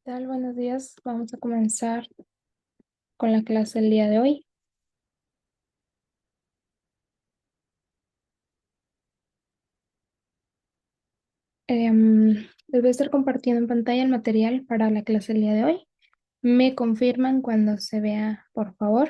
Tal? Buenos días. Vamos a comenzar con la clase del día de hoy. Les voy a estar compartiendo en pantalla el material para la clase del día de hoy. Me confirman cuando se vea, por favor.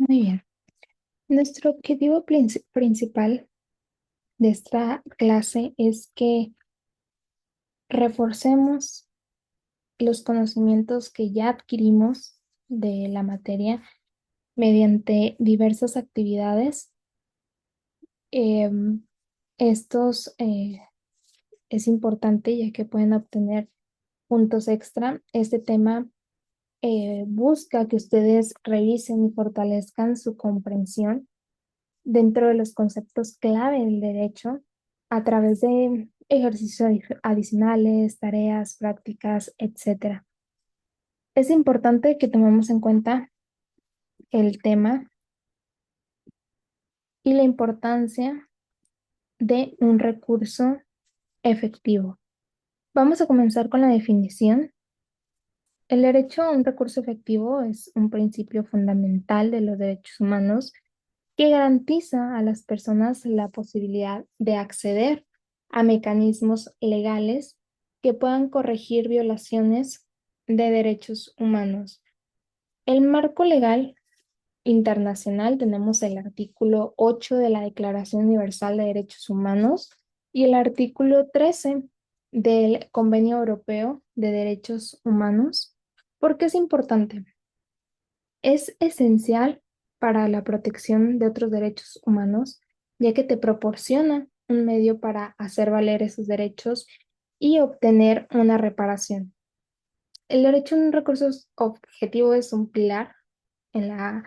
Muy bien. Nuestro objetivo principal de esta clase es que reforcemos los conocimientos que ya adquirimos de la materia mediante diversas actividades. Em, estos es importante ya que pueden obtener puntos extra. Este tema busca que ustedes revisen y fortalezcan su comprensión dentro de los conceptos clave del derecho a través de ejercicios adicionales, tareas, prácticas, etcétera. Es importante que tomemos en cuenta el tema y la importancia de un recurso efectivo. Vamos a comenzar con la definición. El derecho a un recurso efectivo es un principio fundamental de los derechos humanos que garantiza a las personas la posibilidad de acceder a mecanismos legales que puedan corregir violaciones de derechos humanos. El marco legal internacional tenemos el artículo 8 de la Declaración Universal de Derechos Humanos y el artículo 13 del Convenio Europeo de Derechos Humanos. ¿Por qué es importante? Es esencial para la protección de otros derechos humanos ya que te proporciona un medio para hacer valer esos derechos y obtener una reparación. El derecho a un recurso objetivo es un pilar en la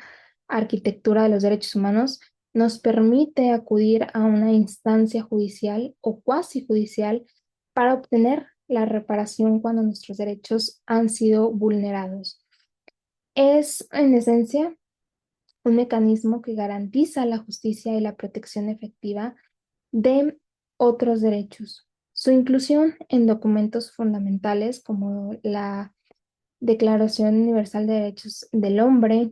arquitectura de los derechos humanos. Nos permite acudir a una instancia judicial o cuasi judicial para obtener la reparación cuando nuestros derechos han sido vulnerados. Es, en esencia, un mecanismo que garantiza la justicia y la protección efectiva de otros derechos. Su inclusión en documentos fundamentales como la Declaración Universal de Derechos del Hombre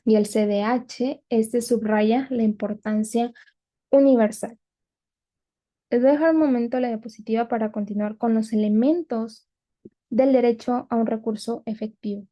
y el CDH, este subraya la importancia universal. Les voy a dejar un momento la diapositiva para continuar con los elementos del derecho a un recurso efectivo.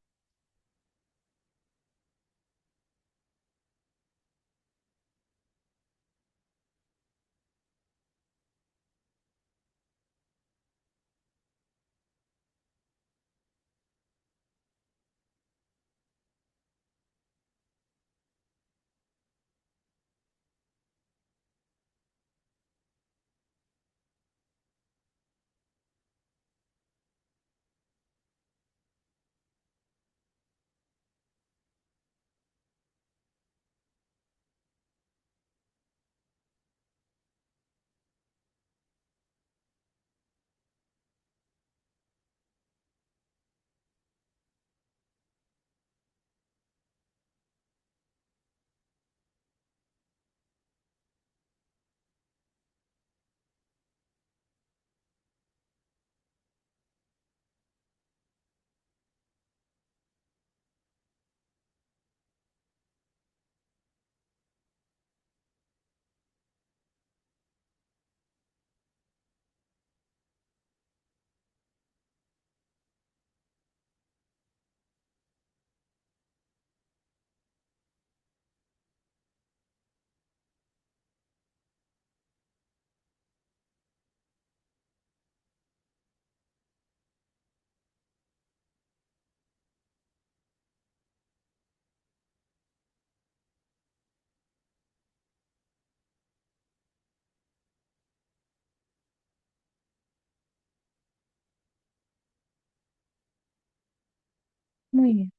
Muy bien.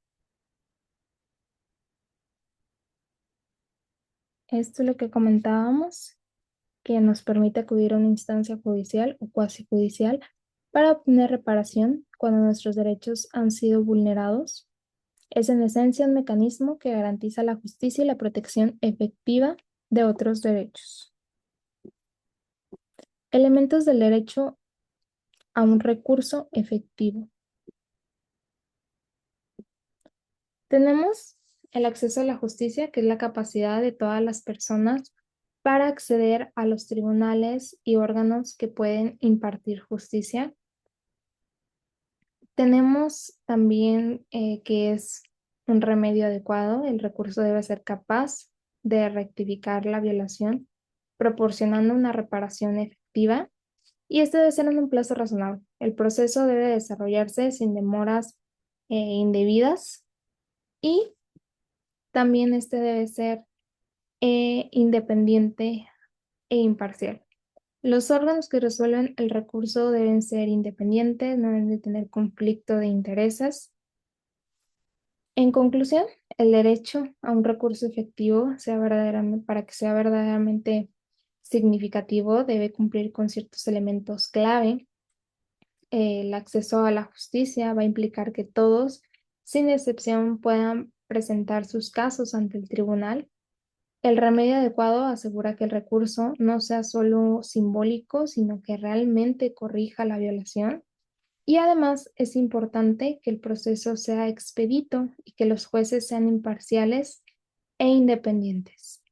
Esto es lo que comentábamos, que nos permite acudir a una instancia judicial o cuasi judicial para obtener reparación cuando nuestros derechos han sido vulnerados. Es en esencia un mecanismo que garantiza la justicia y la protección efectiva de otros derechos. Elementos del derecho a un recurso efectivo. Tenemos el acceso a la justicia, que es la capacidad de todas las personas para acceder a los tribunales y órganos que pueden impartir justicia. Tenemos también que es un remedio adecuado. El recurso debe ser capaz de rectificar la violación, proporcionando una reparación efectiva, y este debe ser en un plazo razonable. El proceso debe desarrollarse sin demoras indebidas, y también este debe ser independiente e imparcial. Los órganos que resuelven el recurso deben ser independientes, no deben de tener conflicto de intereses. En conclusión, el derecho a un recurso efectivo sea verdaderamente, para que sea verdaderamente significativo, debe cumplir con ciertos elementos clave. El acceso a la justicia va a implicar que todos, sin excepción, puedan presentar sus casos ante el tribunal. El remedio adecuado asegura que el recurso no sea solo simbólico, sino que realmente corrija la violación. Y además es importante que el proceso sea expedito y que los jueces sean imparciales e independientes.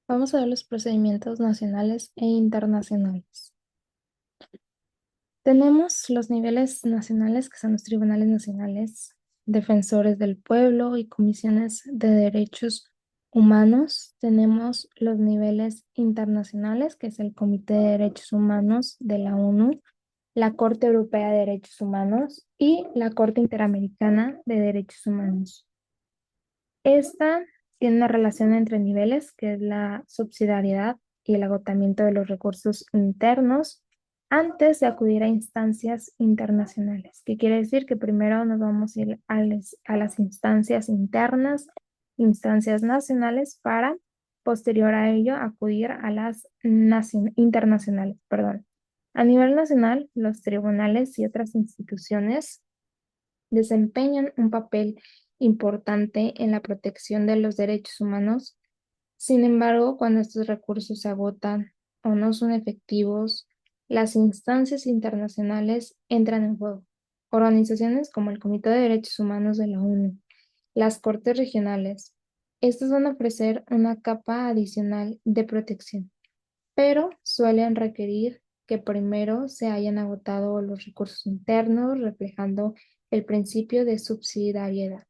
Vamos a ver los procedimientos nacionales e internacionales. Tenemos los niveles nacionales, que son los tribunales nacionales, defensores del pueblo y comisiones de derechos humanos. Tenemos los niveles internacionales, que es el Comité de Derechos Humanos de la ONU, la Corte Europea de Derechos Humanos y la Corte Interamericana de Derechos Humanos. Esta tiene una relación entre niveles, que es la subsidiariedad y el agotamiento de los recursos internos antes de acudir a instancias internacionales. ¿Qué quiere decir? Que primero nos vamos a ir a las instancias internas, instancias nacionales, para posterior a ello acudir a las internacionales, perdón. A nivel nacional, los tribunales y otras instituciones desempeñan un papel importante en la protección de los derechos humanos. Sin embargo, cuando estos recursos se agotan o no son efectivos, las instancias internacionales entran en juego. Organizaciones como el Comité de Derechos Humanos de la ONU, las cortes regionales, estas van a ofrecer una capa adicional de protección, pero suelen requerir que primero se hayan agotado los recursos internos, reflejando el principio de subsidiariedad.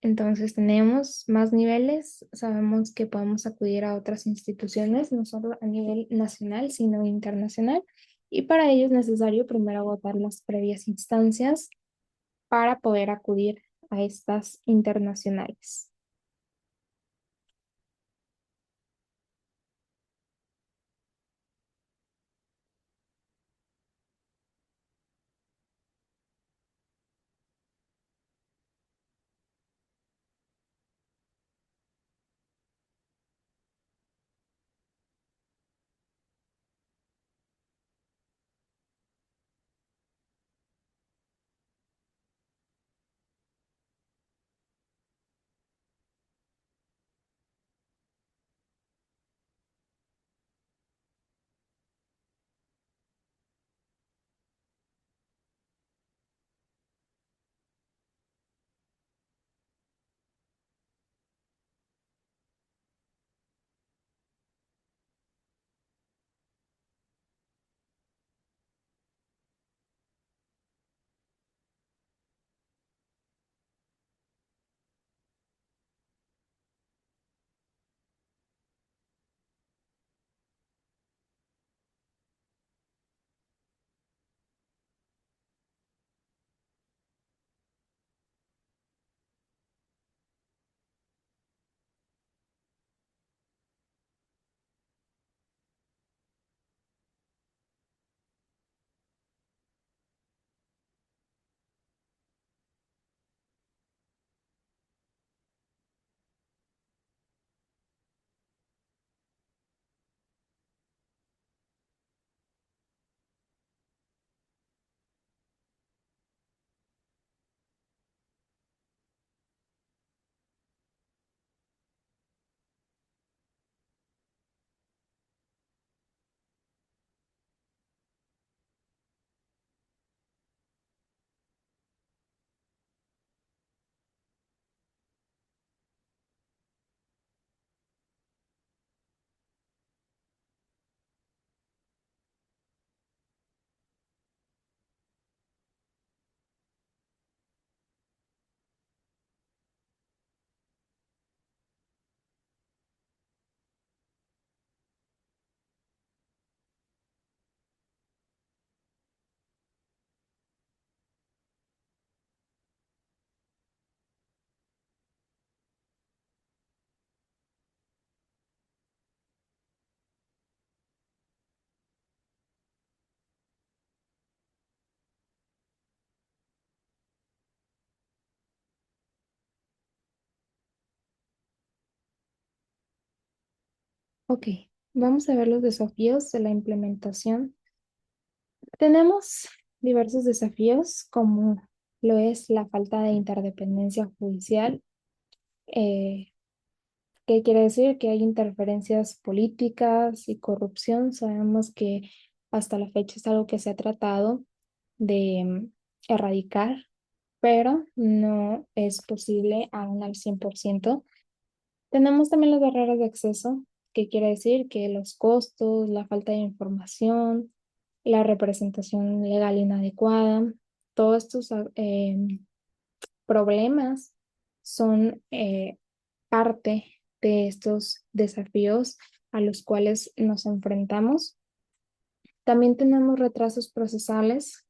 Entonces tenemos más niveles, sabemos que podemos acudir a otras instituciones, no solo a nivel nacional, sino internacional, y para ello es necesario primero agotar las previas instancias para poder acudir a estas internacionales. Ok, vamos a ver los desafíos de la implementación. Tenemos diversos desafíos, como lo es la falta de interdependencia judicial. eh, ¿Qué quiere decir? Que hay interferencias políticas y corrupción. Sabemos que hasta la fecha es algo que se ha tratado de erradicar, pero no es posible aún al 100%. Tenemos también las barreras de acceso, que quiere decir que los costos, la falta de información, la representación legal inadecuada, todos estos problemas son parte de estos desafíos a los cuales nos enfrentamos. También tenemos retrasos procesales,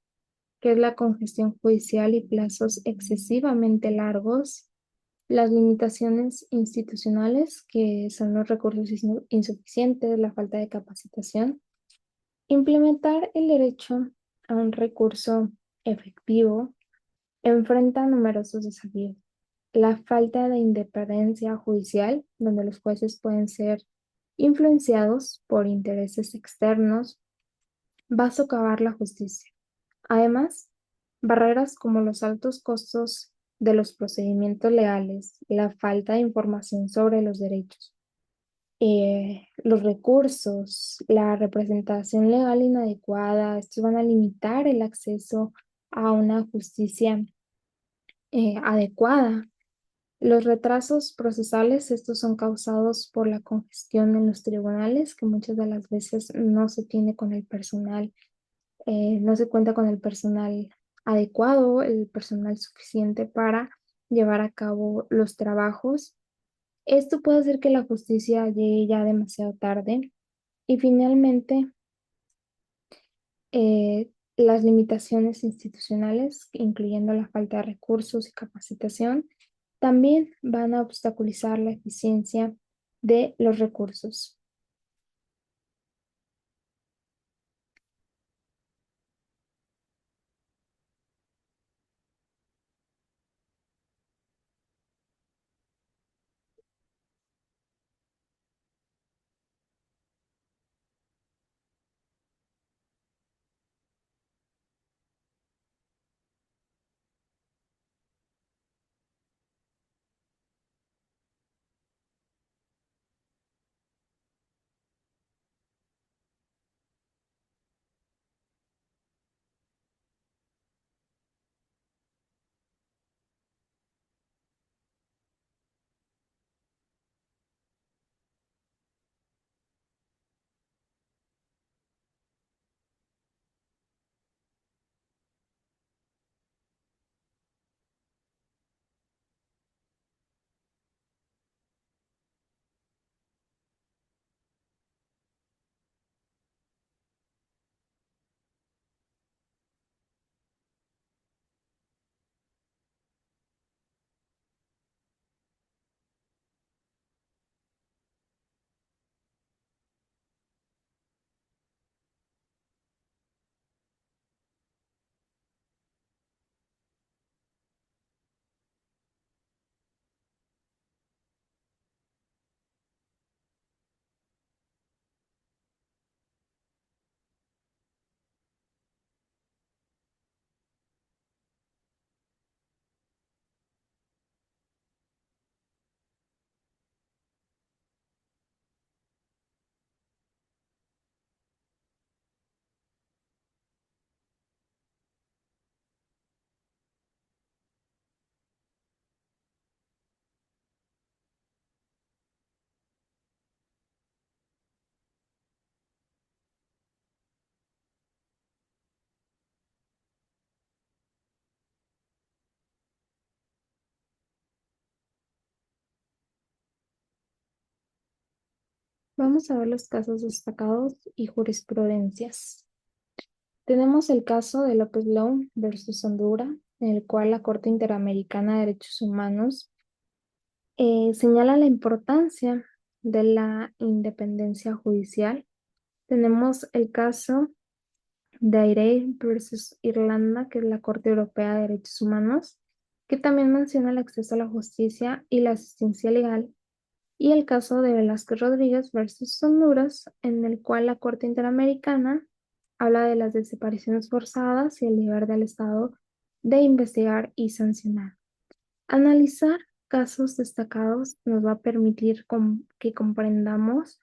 que es la congestión judicial y plazos excesivamente largos, las limitaciones institucionales, que son los recursos insuficientes, la falta de capacitación. Implementar el derecho a un recurso efectivo enfrenta numerosos desafíos. La falta de independencia judicial, donde los jueces pueden ser influenciados por intereses externos, va a socavar la justicia. Además, barreras como los altos costos de los procedimientos legales, la falta de información sobre los derechos, los recursos, la representación legal inadecuada, estos van a limitar el acceso a una justicia adecuada. Los retrasos procesales, estos son causados por la congestión en los tribunales, que muchas de las veces no se tiene con el personal, no se cuenta con el personal adecuado, el personal suficiente para llevar a cabo los trabajos. Esto puede hacer que la justicia llegue ya demasiado tarde. Y finalmente, las limitaciones institucionales, incluyendo la falta de recursos y capacitación, también van a obstaculizar la eficiencia de los recursos. Vamos a ver los casos destacados y jurisprudencias. Tenemos el caso de López Law versus Honduras, en el cual la Corte Interamericana de Derechos Humanos señala la importancia de la independencia judicial. Tenemos el caso de Airey versus Irlanda, que es la Corte Europea de Derechos Humanos, que también menciona el acceso a la justicia y la asistencia legal, y el caso de Velázquez Rodríguez versus Honduras, en el cual la Corte Interamericana habla de las desapariciones forzadas y el deber del Estado de investigar y sancionar. Analizar casos destacados nos va a permitir que comprendamos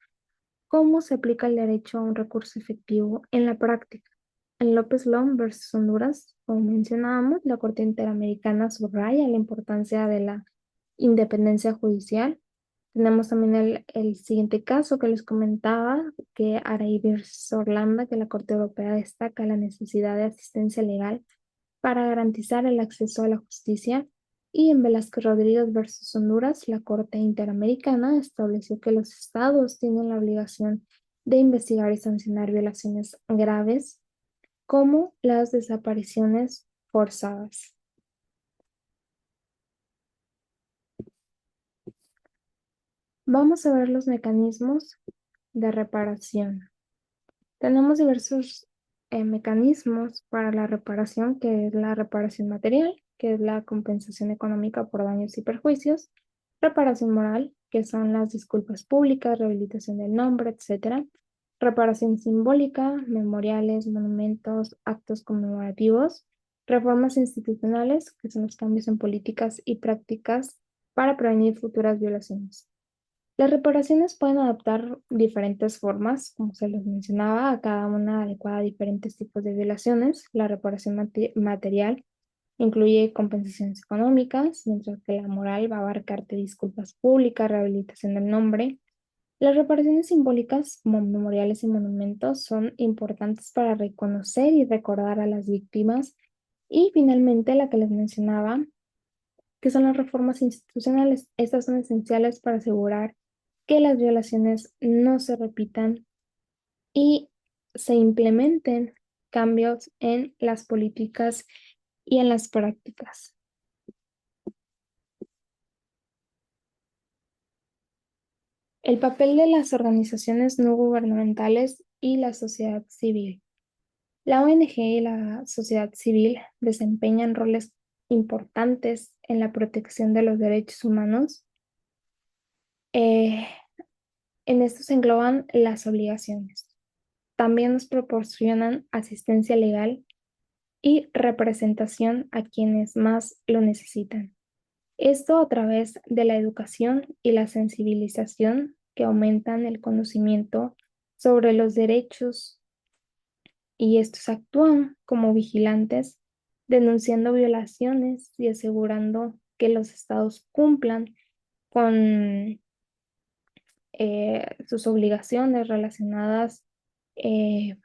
cómo se aplica el derecho a un recurso efectivo en la práctica. En López Long versus Honduras, como mencionábamos, la Corte Interamericana subraya la importancia de la independencia judicial. Tenemos también el siguiente caso que les comentaba, que Aray versus Orlando, que la Corte Europea destaca la necesidad de asistencia legal para garantizar el acceso a la justicia. Y en Velázquez Rodríguez versus Honduras, la Corte Interamericana estableció que los estados tienen la obligación de investigar y sancionar violaciones graves como las desapariciones forzadas. Vamos a ver los mecanismos de reparación. Tenemos diversos mecanismos para la reparación, que es la reparación material, que es la compensación económica por daños y perjuicios, reparación moral, que son las disculpas públicas, rehabilitación del nombre, etcétera, reparación simbólica, memoriales, monumentos, actos conmemorativos, reformas institucionales, que son los cambios en políticas y prácticas para prevenir futuras violaciones. Las reparaciones pueden adoptar diferentes formas, como se les mencionaba, a cada una adecuada a diferentes tipos de violaciones. La reparación material incluye compensaciones económicas, mientras que la moral va a abarcarte disculpas públicas, rehabilitación del nombre. Las reparaciones simbólicas, como memoriales y monumentos, son importantes para reconocer y recordar a las víctimas. Y finalmente, la que les mencionaba, que son las reformas institucionales. Estas son esenciales para asegurar que las violaciones no se repitan y se implementen cambios en las políticas y en las prácticas. El papel de las organizaciones no gubernamentales y la sociedad civil. La ONG y la sociedad civil desempeñan roles importantes en la protección de los derechos humanos. Eh, en esto se engloban las obligaciones. También nos proporcionan asistencia legal y representación a quienes más lo necesitan. Esto a través de la educación y la sensibilización que aumentan el conocimiento sobre los derechos, y estos actúan como vigilantes, denunciando violaciones y asegurando que los estados cumplan con sus obligaciones relacionadas eh,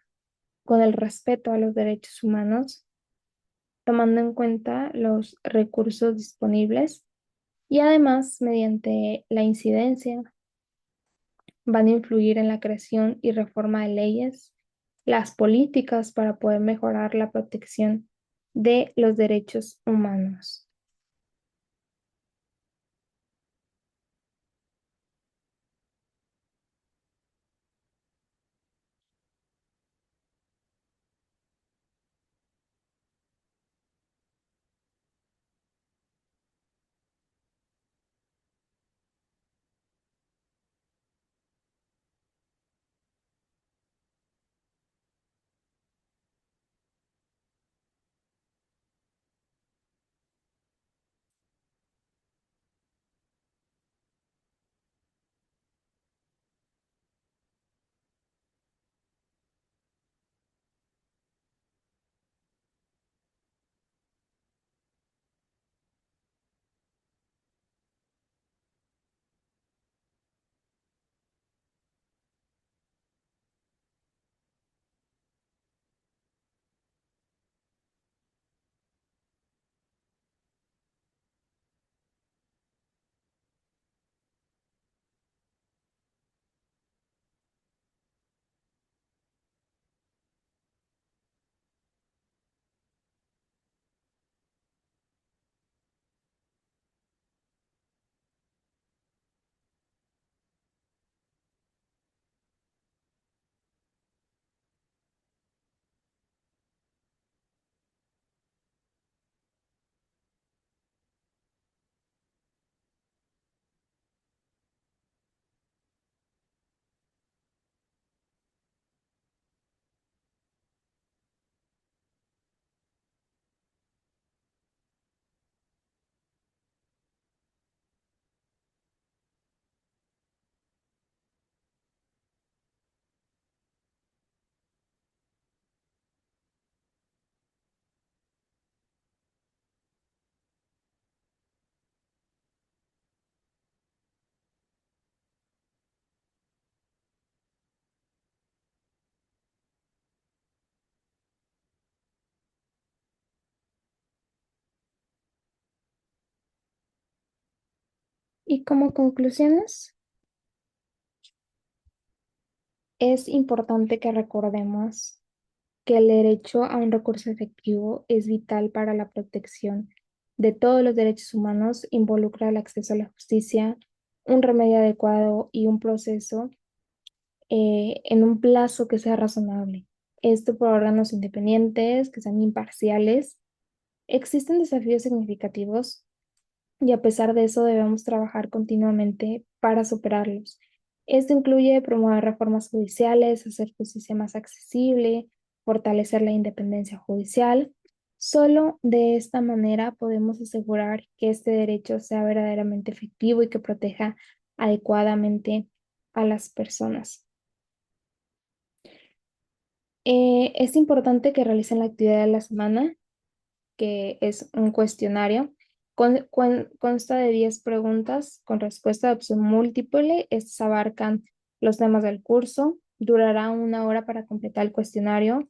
con el respeto a los derechos humanos, tomando en cuenta los recursos disponibles, y además, mediante la incidencia, van a influir en la creación y reforma de leyes, las políticas para poder mejorar la protección de los derechos humanos. Y como conclusiones, es importante que recordemos que el derecho a un recurso efectivo es vital para la protección de todos los derechos humanos, involucra el acceso a la justicia, un remedio adecuado y un proceso en un plazo que sea razonable. Esto por órganos independientes, que sean imparciales. Existen desafíos significativos y a pesar de eso debemos trabajar continuamente para superarlos. Esto incluye promover reformas judiciales, hacer justicia más accesible, fortalecer la independencia judicial. Solo de esta manera podemos asegurar que este derecho sea verdaderamente efectivo y que proteja adecuadamente a las personas. Es importante que realicen la actividad de la semana, que es un cuestionario. Consta de 10 preguntas con respuesta de opción múltiple. Estas abarcan los temas del curso. Durará 1 hora para completar el cuestionario.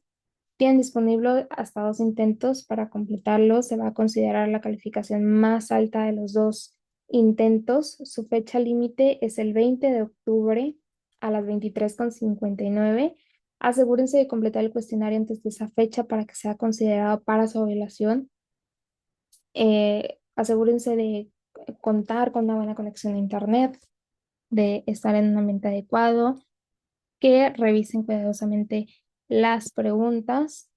Tienen disponible hasta 2 intentos para completarlo. Se va a considerar la calificación más alta de los 2 intentos. Su fecha límite es el 20 de octubre a las 23:59. Asegúrense de completar el cuestionario antes de esa fecha para que sea considerado para su evaluación. Asegúrense de contar con una buena conexión a internet, de estar en un ambiente adecuado, que revisen cuidadosamente las preguntas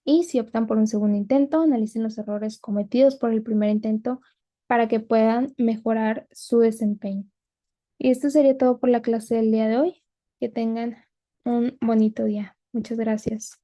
y si optan por un segundo intento, analicen los errores cometidos por el primer intento para que puedan mejorar su desempeño. Y esto sería todo por la clase del día de hoy. Que tengan un bonito día. Muchas gracias.